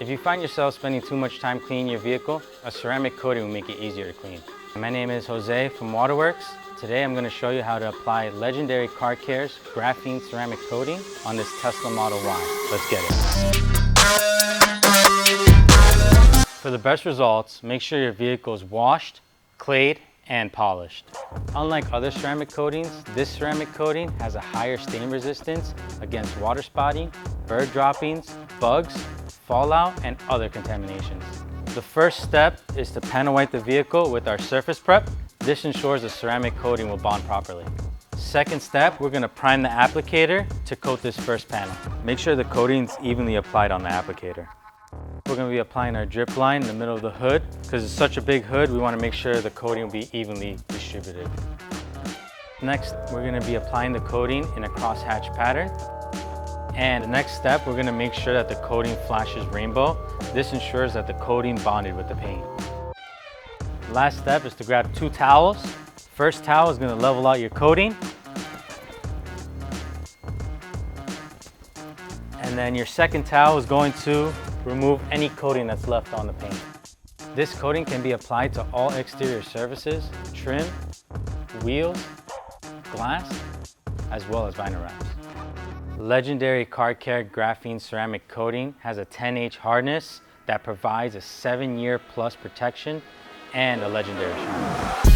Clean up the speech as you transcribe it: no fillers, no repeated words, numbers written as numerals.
If you find yourself spending too much time cleaning your vehicle, a ceramic coating will make it easier to clean. My name is Jose from Waterworks. Today I'm going to show you how to apply legendary Car Care's Graphene Ceramic Coating on this Tesla Model Y. Let's get it. For the best results, make sure your vehicle is washed, clayed, and polished. Unlike other ceramic coatings, this ceramic coating has a higher stain resistance against water spotting, bird droppings, bugs, fallout, and other contaminations. The first step is to panel wipe the vehicle with our surface prep. This ensures the ceramic coating will bond properly. Second step, we're going to prime the applicator to coat this first panel. Make sure the coating is evenly applied on the applicator. We're going to be applying our drip line in the middle of the hood. Because it's such a big hood, we want to make sure the coating will be evenly distributed. Next, we're going to be applying the coating in a crosshatch pattern. And the next step, we're going to make sure that the coating flashes rainbow. This ensures that the coating bonded with the paint. Last step is to grab 2 towels. First towel is going to level out your coating. And then your second towel is going to remove any coating that's left on the paint. This coating can be applied to all exterior surfaces, trim, wheels, glass, as well as vinyl wraps. Legendary Car Care Graphene Ceramic Coating has a 10H hardness that provides a 7-year plus protection and a legendary shine.